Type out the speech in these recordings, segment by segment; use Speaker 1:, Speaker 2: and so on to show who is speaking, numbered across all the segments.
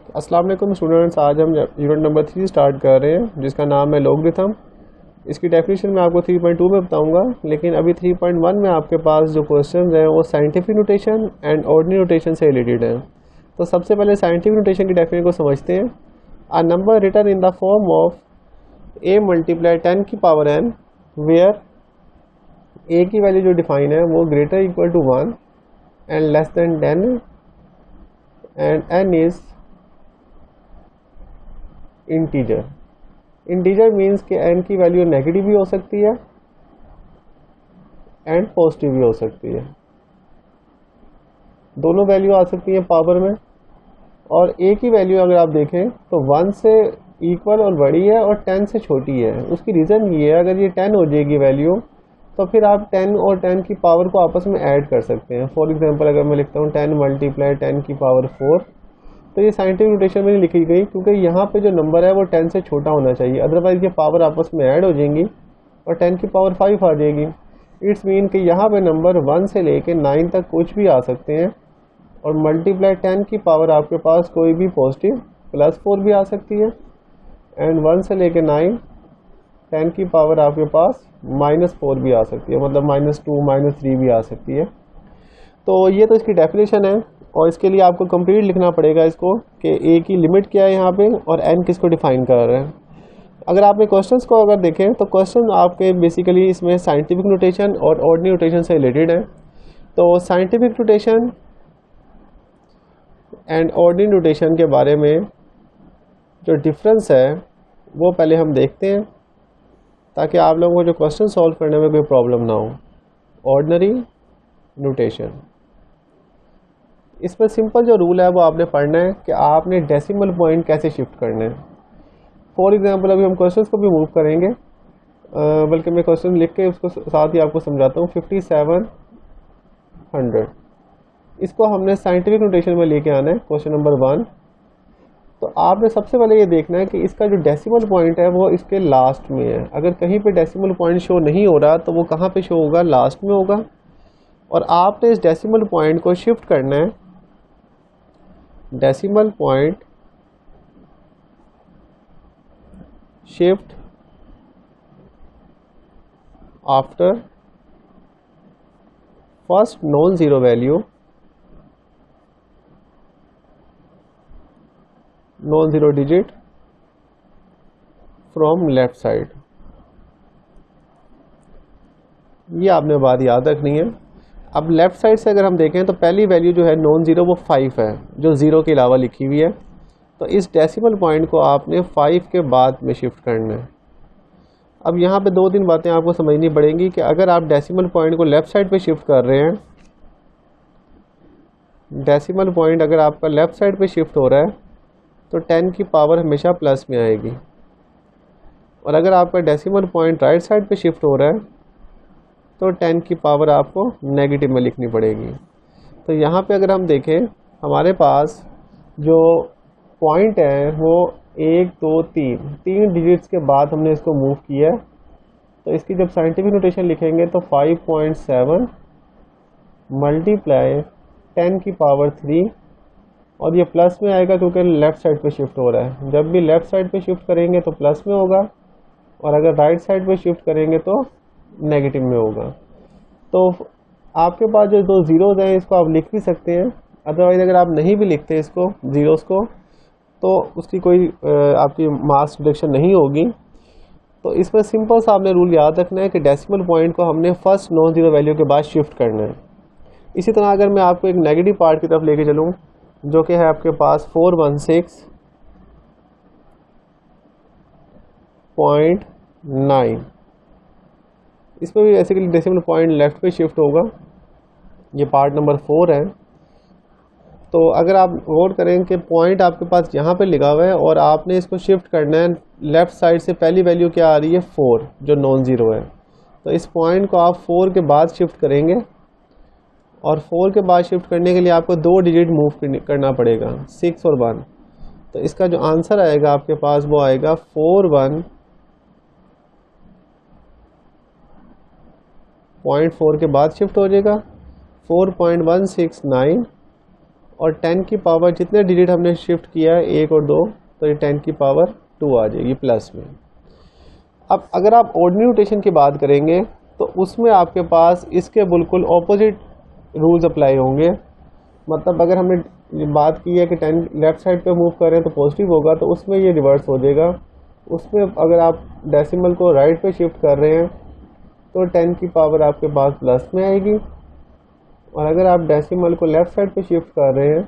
Speaker 1: अस्सलाम वालेकुम स्टूडेंट्स, आज हम यूनिट नंबर 3 स्टार्ट कर रहे हैं जिसका नाम है लॉगरिथम। इसकी डेफिनेशन मैं आपको 3.2 में बताऊंगा, लेकिन अभी 3.1 में आपके पास जो क्वेश्चंस हैं वो scientific notation and ordinary notation से रिलेटेड हैं। तो सबसे पहले साइंटिफिक नोटेशन की डेफिनेशन को समझते हैं। A number written in the form of a multiply 10 की पावर n, वेयर a की वैल्यू जो डिफाइन है वो greater equal to 1 and less than 10 and n is integer. Integer means कि n की वैल्यू नेगेटिव भी हो सकती है एंड पॉजिटिव भी हो सकती है, दोनों वैल्यू आ सकती है पावर में। और a की वैल्यू अगर आप देखें तो 1 से इक्वल और बड़ी है और 10 से छोटी है। उसकी रीज़न ये है, अगर ये 10 हो जाएगी वैल्यू तो फिर आप 10 और 10 की पावर को आपस में ऐड कर सकते हैं। फॉर एग्जांपल अगर मैं लिखता हूँ 10 मल्टीप्लाई 10 की पावर 4, तो ये साइंटिफिक नोटेशन में नहीं लिखी गई क्योंकि यहाँ पे जो नंबर है वो 10 से छोटा होना चाहिए, अदरवाइज ये पावर आपस में ऐड हो जाएंगी और 10 की पावर 5 आ जाएगी। इट्स मीन कि यहाँ पे नंबर 1 से लेके 9 तक कुछ भी आ सकते हैं और मल्टीप्लाई 10 की पावर आपके पास कोई भी पॉजिटिव +4 भी आ सकती है एंड 1 से लेके 9 10 की पावर आपके पास -4 भी आ सकती है, मतलब -2 -3 भी आ सकती है। तो ये तो इसकी डेफिनेशन है और इसके लिए आपको कंप्लीट लिखना पड़ेगा इसको कि ए की लिमिट क्या है यहाँ पे और एन किसको डिफाइन कर रहे हैं। अगर आपने क्वेश्चंस को अगर देखें तो क्वेश्चन आपके बेसिकली इसमें साइंटिफिक नोटेशन और ऑर्डिनरी नोटेशन से रिलेटेड है। तो scientific notation and ordinary notation के बारे में जो डिफरेंस है वो पहले हम देखते हैं ताकि आप लोगों को जो क्वेश्चन सॉल्व करने में कोई प्रॉब्लम ना हो। ऑर्डिनरी नोटेशन, इसमें सिंपल जो रूल है वो आपने पढ़ना है कि आपने डेसिमल पॉइंट कैसे शिफ्ट करना है। फॉर एग्जांपल अभी हम क्वेश्चंस को भी मूव करेंगे, बल्कि मैं क्वेश्चन लिख के उसको साथ ही आपको समझाता हूँ। 5700 इसको हमने साइंटिफिक नोटेशन में लेके आना है, क्वेश्चन नंबर 1। तो आपने सबसे पहले ये देखना है कि इसका जो डेसिमल पॉइंट है वो इसके लास्ट में है। अगर कहीं पे डेसिमल पॉइंट शो नहीं हो रहा तो वो कहाँ पे शो होगा? लास्ट में होगा। और आपने इस डेसिमल पॉइंट को शिफ्ट करना है। Decimal point shift after first non zero value, non zero digit from left side. ये आपने बात याद रखनी है। अब लेफ्ट साइड से अगर हम देखें तो पहली वैल्यू जो है नॉन ज़ीरो वो 5 है, जो ज़ीरो के अलावा लिखी हुई है। तो इस डेसिमल पॉइंट को आपने 5 के बाद में शिफ्ट करना है। अब यहाँ पे 2-3 बातें आपको समझनी पड़ेंगी कि अगर आप डेसिमल पॉइंट को लेफ़्ट साइड पे शिफ्ट कर रहे हैं, डेसिमल पॉइंट अगर आपका लेफ़्ट साइड पे शिफ्ट हो रहा है तो 10 की पावर हमेशा प्लस में आएगी, और अगर आपका डेसिमल पॉइंट राइट साइड पे शिफ्ट हो रहा है तो 10 की पावर आपको नेगेटिव में लिखनी पड़ेगी। तो यहाँ पे अगर हम देखें हमारे पास जो पॉइंट है वो 1 2 3 डिजिट्स के बाद हमने इसको मूव किया है। तो इसकी जब साइंटिफिक नोटेशन लिखेंगे तो 5.7 मल्टीप्लाई 10 की पावर 3, और ये प्लस में आएगा क्योंकि लेफ़्ट साइड पे शिफ्ट हो रहा है। जब भी लेफ़्ट साइड पे शिफ्ट करेंगे तो प्लस में होगा, और अगर राइट साइड पे शिफ्ट करेंगे तो नेगेटिव में होगा। तो आपके पास जो 2 ज़ीरोज़ हैं इसको आप लिख भी सकते हैं, अदरवाइज़ अगर आप नहीं भी लिखते इसको ज़ीरोज़ को तो उसकी कोई आपकी मार्क्स डिडक्शन नहीं होगी। तो इसमें सिंपल सा आपने रूल याद रखना है कि डेसिमल पॉइंट को हमने फर्स्ट नॉन ज़ीरो वैल्यू के बाद शिफ्ट करना है। इसी तरह अगर मैं आपको एक नेगेटिव पार्ट की तरफ लेके चलूँ जो कि है आपके पास 416.9, इसमें भी बेसिकली डेसिमल पॉइंट लेफ्ट पे शिफ्ट होगा। ये पार्ट नंबर 4 है। तो अगर आप नोट करें कि पॉइंट आपके पास यहाँ पे लिखा हुआ है और आपने इसको शिफ्ट करना है लेफ़्ट साइड से, पहली वैल्यू क्या आ रही है? 4, जो नॉन ज़ीरो है। तो इस पॉइंट को आप 4 के बाद शिफ्ट करेंगे, और 4 के बाद शिफ्ट करने के लिए आपको 2 डिजिट मूव करना पड़ेगा, 6 और 1। तो इसका जो आंसर आएगा आपके पास वो आएगा 41.4 के बाद शिफ्ट हो जाएगा 4.169, और 10 की पावर जितने डिजिट हमने शिफ्ट किया है 1 और 2, तो ये 10 की पावर 2 आ जाएगी प्लस में। अब अगर आप ऑर्डिनरी नोटेशन की बात करेंगे तो उसमें आपके पास इसके बिल्कुल ऑपोजिट रूल्स अप्लाई होंगे। मतलब अगर हमने बात की है कि 10 लेफ़्ट साइड पे मूव कर रहे हैं तो पॉजिटिव होगा, तो उसमें ये रिवर्स हो जाएगा। उसमें अगर आप डेसिमल को राइट पे शिफ्ट कर रहे हैं तो 10 की पावर आपके पास प्लस में आएगी, और अगर आप डेसिमल को लेफ़्ट साइड पे शिफ्ट कर रहे हैं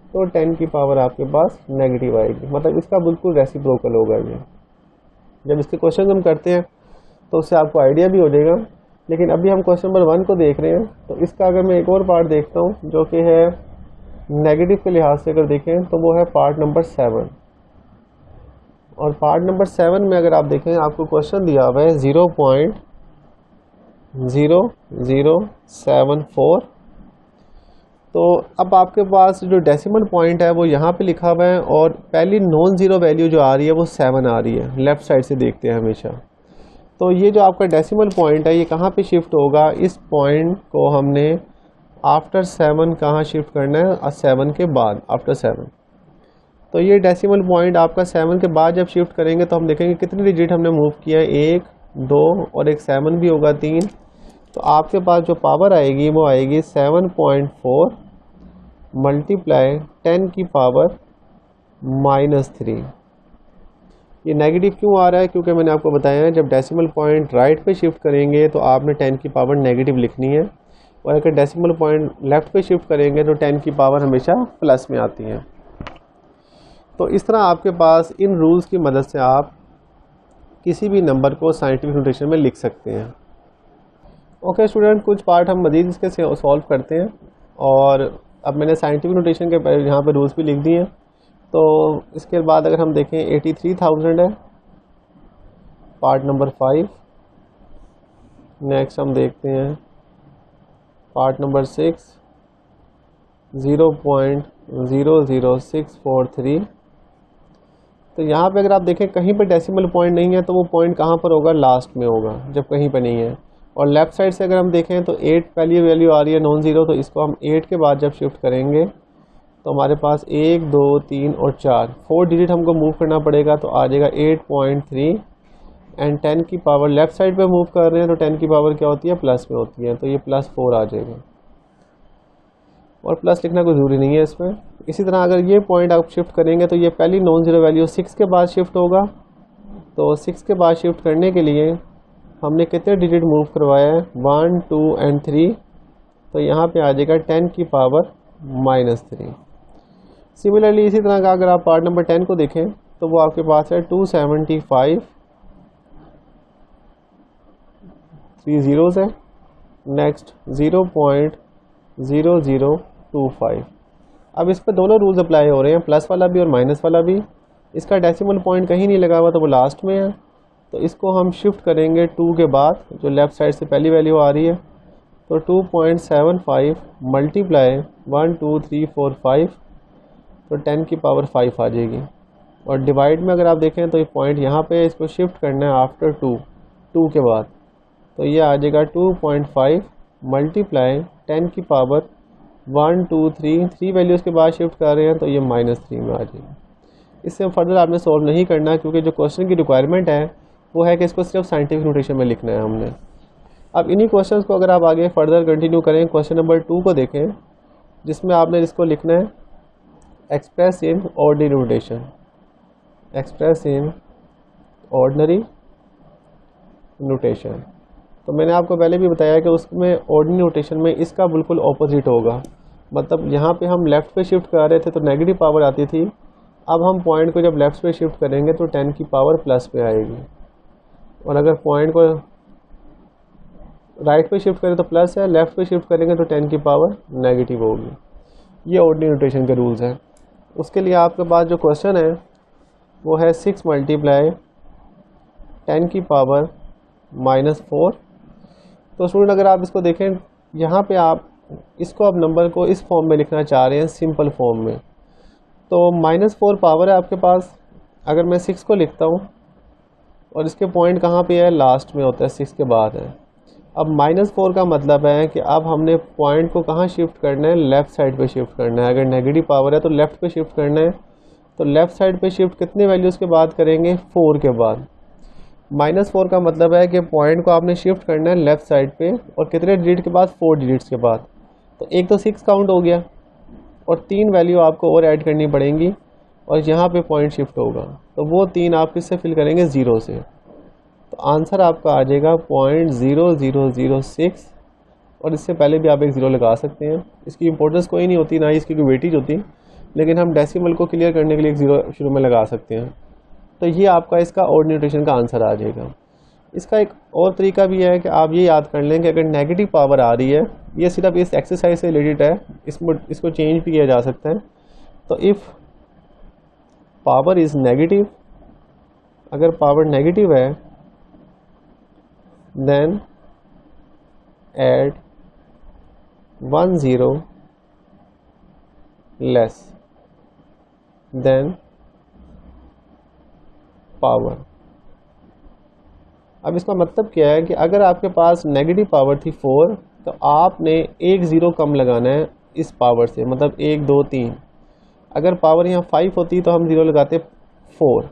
Speaker 1: तो 10 की पावर आपके पास नेगेटिव आएगी। मतलब इसका बिल्कुल रेसिप्रोकल होगा ये। जब इसके क्वेश्चन हम करते हैं तो उससे आपको आइडिया भी हो जाएगा। लेकिन अभी हम क्वेश्चन नंबर 1 को देख रहे हैं, तो इसका अगर मैं एक और पार्ट देखता हूँ जो कि है नेगेटिव के लिहाज से अगर देखें तो वो है पार्ट नंबर 7। और पार्ट नंबर 7 में अगर आप देखें आपको क्वेश्चन दिया हुआ है 0.0074। तो अब आपके पास जो डेसिमल पॉइंट है वो यहाँ पे लिखा हुआ है, और पहली नॉन ज़ीरो वैल्यू जो आ रही है वो 7 आ रही है। लेफ़्ट साइड से देखते हैं हमेशा। तो ये जो आपका डेसिमल पॉइंट है ये कहाँ पे शिफ्ट होगा, इस पॉइंट को हमने आफ्टर 7 कहाँ शिफ्ट करना है, 7 के बाद, आफ्टर 7। तो ये डेसिमल पॉइंट आपका 7 के बाद जब शिफ्ट करेंगे तो हम देखेंगे कितने डिजिट हमने मूव किया है, 1 2 और एक 7 भी होगा 3। तो आपके पास जो पावर आएगी वो आएगी 7.4 मल्टीप्लाई 10 की पावर -3। ये नेगेटिव क्यों आ रहा है, क्योंकि मैंने आपको बताया है जब डेसिमल पॉइंट राइट पे शिफ्ट करेंगे तो आपने 10 की पावर नेगेटिव लिखनी है, और अगर डेसिमल पॉइंट लेफ़्ट पे शिफ्ट करेंगे तो 10 की पावर हमेशा प्लस में आती है। तो इस तरह आपके पास इन रूल्स की मदद से आप किसी भी नंबर को साइंटिफिक नोटेशन में लिख सकते हैं। ओके स्टूडेंट, कुछ पार्ट हम मज़ीद इसके सॉल्व करते हैं, और अब मैंने साइंटिफिक नोटेशन के यहाँ पे रूल्स भी लिख दिए हैं। तो इसके बाद अगर हम देखें 83,000 है पार्ट नंबर 5। नेक्स्ट हम देखते हैं पार्ट नंबर 6 0.00643। तो यहाँ पे अगर आप देखें कहीं पे डेसिमल पॉइंट नहीं है तो वो पॉइंट कहाँ पर होगा, लास्ट में होगा जब कहीं पे नहीं है। और लेफ़्ट साइड से अगर हम देखें तो 8 पहली वैल्यू आ रही है नॉन ज़ीरो, तो इसको हम 8 के बाद जब शिफ्ट करेंगे तो हमारे पास 1 2 3 और 4 डिजिट हमको मूव करना पड़ेगा, तो आ जाएगा 8.3। एंड 10 की पावर लेफ़्ट साइड पे मूव कर रहे हैं तो 10 की पावर क्या होती है, प्लस में होती है, तो ये +4 आ जाएगा। और प्लस लिखना कोई ज़रूरी नहीं है इसमें। इसी तरह अगर ये पॉइंट आप शिफ्ट करेंगे तो ये पहली नॉन ज़ीरो वैल्यू 6 के बाद शिफ्ट होगा। तो 6 के बाद शिफ्ट करने के लिए हमने कितने डिजिट मूव करवाया है, 1 2 एंड 3, तो यहाँ पे आ जाएगा 10 की पावर -3। सिमिलरली इसी तरह का अगर आप पार्ट नंबर 10 को देखें तो वो आपके पास है 275 3 ज़ीरोज़ है। नेक्स्ट 0.0025। अब इस पर दोनों रूल्स अप्लाई हो रहे हैं, प्लस वाला भी और माइनस वाला भी। इसका डेसिमल पॉइंट कहीं नहीं लगा हुआ तो वो लास्ट में है, तो इसको हम शिफ्ट करेंगे 2 के बाद जो लेफ़्ट साइड से पहली वैल्यू आ रही है। तो 2.75 मल्टीप्लाई 1 2 3 4 5, तो 10 की पावर 5 आ जाएगी। और डिवाइड में अगर आप देखें तो ये पॉइंट यहाँ पे इसको शिफ्ट करना है आफ्टर 2 के बाद, तो ये आ जाएगा 2.5 मल्टीप्लाई 10 की पावर 1 2 3 वैल्यूज़ के बाद शिफ्ट कर रहे हैं तो ये -3 में आ जाएगी। इससे फर्दर आपने सॉल्व नहीं करना, क्योंकि जो क्वेश्चन की रिक्वायरमेंट है वो है कि इसको सिर्फ साइंटिफिक नोटेशन में लिखना है हमने। अब इन्हीं क्वेश्चंस को अगर आप आगे फर्दर कंटिन्यू करें, क्वेश्चन नंबर 2 को देखें जिसमें आपने इसको लिखना है express in ordinary notation. Express in ordinary notation, तो मैंने आपको पहले भी बताया कि उसमें ऑर्डिनरी नोटेशन में इसका बिल्कुल ऑपोजिट होगा। मतलब यहाँ पे हम लेफ़्ट पे शिफ्ट कर रहे थे तो नेगेटिव पावर आती थी, अब हम पॉइंट को जब लेफ़्ट पे शिफ्ट करेंगे तो 10 की पावर प्लस पे आएगी, और अगर पॉइंट को राइट पे शिफ्ट करें तो प्लस है, लेफ़्ट पे शिफ्ट करेंगे तो 10 की पावर नेगेटिव होगी। ये ऑर्डिनरी नोटेशन के रूल्स हैं। उसके लिए आपके पास जो क्वेश्चन है वो है 6 मल्टीप्लाई 10 की पावर -4। तो स्टूडेंट अगर आप इसको देखें यहाँ पे आप इसको अब नंबर को इस फॉर्म में लिखना चाह रहे हैं, सिंपल फॉर्म में, तो -4 पावर है आपके पास। अगर मैं 6 को लिखता हूँ और इसके पॉइंट कहाँ पे है, लास्ट में होता है, 6 के बाद है, अब -4 का मतलब है कि अब हमने पॉइंट को कहाँ शिफ्ट करना है, लेफ़्ट साइड पे शिफ्ट करना है। अगर नेगेटिव पावर है तो लेफ़्ट पे शिफ्ट करना है, तो लेफ़्ट साइड पे शिफ्ट कितने वैल्यूज़ के बाद करेंगे, 4 के बाद। -4 का मतलब है कि पॉइंट को आपने शिफ्ट करना है लेफ़्ट साइड पे, और कितने डिजिट के बाद, 4 डिजिट्स के बाद। तो एक तो 6 काउंट हो गया, और 3 वैल्यू आपको और ऐड करनी पड़ेंगी, और यहाँ पे पॉइंट शिफ्ट होगा। तो वो 3 आप किससे फिल करेंगे, 0 से। तो आंसर आपका आ जाएगा 0.0006, और इससे पहले भी आप एक 0 लगा सकते हैं। इसकी इंपॉर्टेंस कोई नहीं होती, ना ही इसकी कोई वेटेज होती, लेकिन हम डेसिमल को क्लियर करने के लिए एक 0 शुरू में लगा सकते हैं। तो ये आपका इसका ऑर्डिनरी नोटेशन का आंसर आ जाएगा। इसका एक और तरीका भी है कि आप ये याद कर लें कि अगर नेगेटिव पावर आ रही है, ये सिर्फ इस एक्सरसाइज से रिलेटेड है, इसको चेंज भी किया जा सकता है। तो इफ़ पावर इज़ नेगेटिव, अगर पावर नेगेटिव है, then add 1 0 less than power. अब इसका मतलब क्या है कि अगर आपके पास नेगेटिव पावर थी 4, तो आपने एक 0 कम लगाना है इस पावर से, मतलब 1 2 3। अगर पावर यहाँ 5 होती तो हम 0 लगाते 4।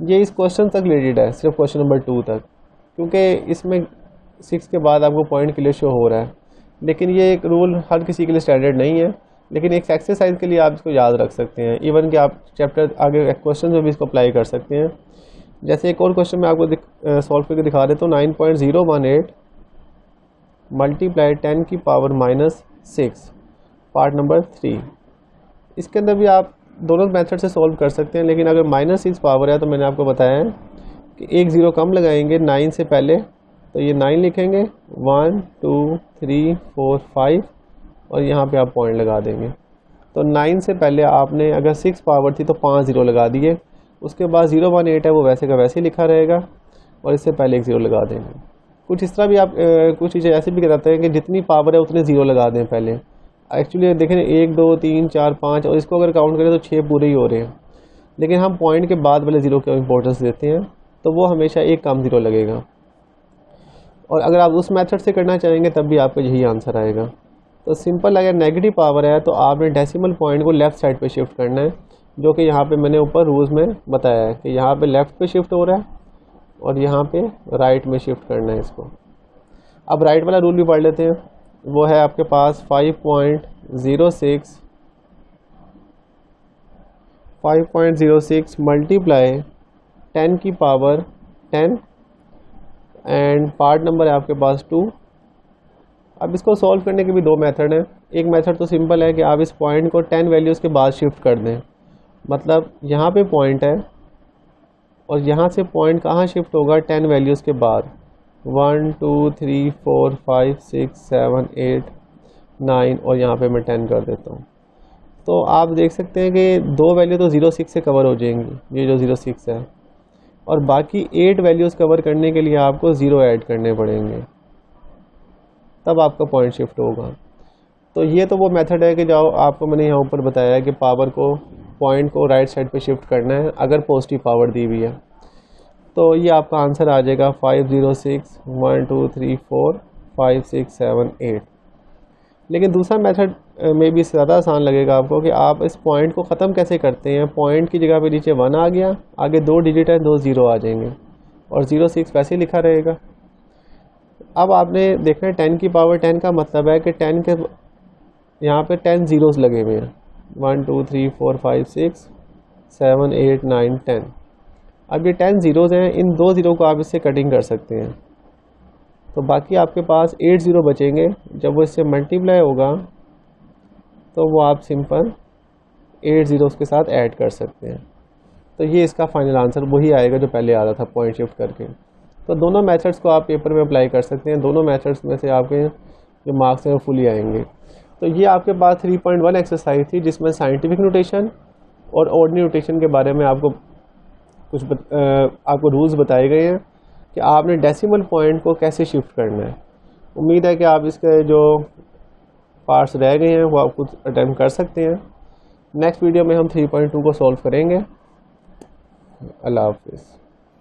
Speaker 1: ये इस क्वेश्चन तक रिलेटेड है, सिर्फ क्वेश्चन नंबर 2 तक, क्योंकि इसमें 6 के बाद आपको पॉइंट क्लियर शो हो रहा है। लेकिन ये एक रूल हर किसी के लिए स्टैंडर्ड नहीं है, लेकिन एक एक्सरसाइज के लिए आप इसको याद रख सकते हैं। इवन कि आप चैप्टर आगे क्वेश्चन में भी इसको अप्लाई कर सकते हैं। जैसे एक और क्वेश्चन मैं आपको सॉल्व करके दिखा देता हूँ। 9.018 मल्टीप्लाई 10 की पावर -6, पार्ट नंबर 3। इसके अंदर भी आप दोनों मेथड से सॉल्व कर सकते हैं, लेकिन अगर -6 पावर है तो मैंने आपको बताया है कि एक 0 कम लगाएंगे 9 से पहले, तो ये 9 लिखेंगे, 1 2 3 4 5, और यहाँ पे आप पॉइंट लगा देंगे। तो 9 से पहले आपने अगर 6 पावर थी तो 5 0 लगा दिए। उसके बाद 018 है वो वैसे का वैसे ही लिखा रहेगा, और इससे पहले एक 0 लगा देंगे। कुछ इस तरह भी आप कुछ चीज़ें ऐसे भी कराते हैं कि जितनी पावर है उतने 0 लगा दें पहले। एक्चुअली देखें 1 2 3 4 5, और इसको अगर काउंट करें तो 6 पूरे ही हो रहे हैं, लेकिन हम पॉइंट के बाद वाले 0 को इंपॉर्टेंस देते हैं, तो वो हमेशा एक कम 0 लगेगा। और अगर आप उस मेथड से करना चाहेंगे तब भी आपका यही आंसर आएगा। तो सिंपल, अगर नेगेटिव पावर है तो आपने डेसिमल पॉइंट को लेफ़्ट साइड पे शिफ्ट करना है, जो कि यहाँ पे मैंने ऊपर रूल्स में बताया है कि यहाँ पे लेफ़्ट पे शिफ्ट हो रहा है, और यहाँ पे राइट में शिफ्ट करना है इसको। अब राइट वाला रूल भी पढ़ लेते हैं। वो है आपके पास 5.06 मल्टीप्लाई 10 की पावर 10, एंड पार्ट नंबर है आपके पास 2। अब इसको सॉल्व करने के भी 2 मेथड हैं। एक मेथड तो सिंपल है कि आप इस पॉइंट को 10 वैल्यूज़ के बाद शिफ्ट कर दें, मतलब यहाँ पे पॉइंट है, और यहाँ से पॉइंट कहाँ शिफ्ट होगा, 10 वैल्यूज़ के बाद, 1 2 3 4 5 6 7 8 9, और यहाँ पे मैं 10 कर देता हूँ। तो आप देख सकते हैं कि 2 वैल्यू तो 06 से कवर हो जाएंगी, ये जो 06 है, और बाकी 8 वैल्यूज़ कवर करने के लिए आपको 0 ऐड करने पड़ेंगे, तब आपका पॉइंट शिफ्ट होगा। तो ये तो वो मेथड है कि जो आपको मैंने यहाँ ऊपर बताया है कि पावर को, पॉइंट को राइट साइड पे शिफ्ट करना है अगर पॉजिटिव पावर दी हुई है। तो ये आपका आंसर आ जाएगा 506 1 2 3 4 5 6 7 8। लेकिन दूसरा मेथड में भी ज़्यादा आसान लगेगा आपको कि आप इस पॉइंट को ख़त्म कैसे करते हैं। पॉइंट की जगह पे नीचे 1 आ गया, आगे 2 डिजिट है, 2 0 आ जाएंगे, और 06 वैसे ही लिखा रहेगा। अब आपने देखना है 10 की पावर 10 का मतलब है कि 10 के यहाँ पे 10 ज़ीरोज़ लगे हुए हैं, 1 2 3 4 5 6 7 8 9 10। अब ये 10 ज़ीरोज़ हैं, इन 2 ज़ीरो को आप इससे कटिंग कर सकते हैं, तो बाकी आपके पास 8 ज़ीरो बचेंगे। जब वो इससे मल्टीप्लाई होगा तो वो आप सिंपल 8 ज़ीरोज़ के साथ ऐड कर सकते हैं। तो ये इसका फाइनल आंसर वही आएगा जो पहले आ रहा था पॉइंट शिफ्ट करके। तो दोनों मेथड्स को आप पेपर में अप्लाई कर सकते हैं, दोनों मेथड्स में से आपके जो मार्क्स हैं वो फुली आएंगे। तो ये आपके पास 3.1 एक्सरसाइज थी, जिसमें साइंटिफिक नोटेशन और ऑर्डिनरी नोटेशन के बारे में आपको कुछ आपको रूल्स बताए गए हैं कि आपने डेसिमल पॉइंट को कैसे शिफ्ट करना है। उम्मीद है कि आप इसके जो पार्ट्स रह गए हैं वो आप खुद अटेम्प्ट कर सकते हैं। नेक्स्ट वीडियो में हम 3.2 को सॉल्व करेंगे। अल्लाह हाफिज़।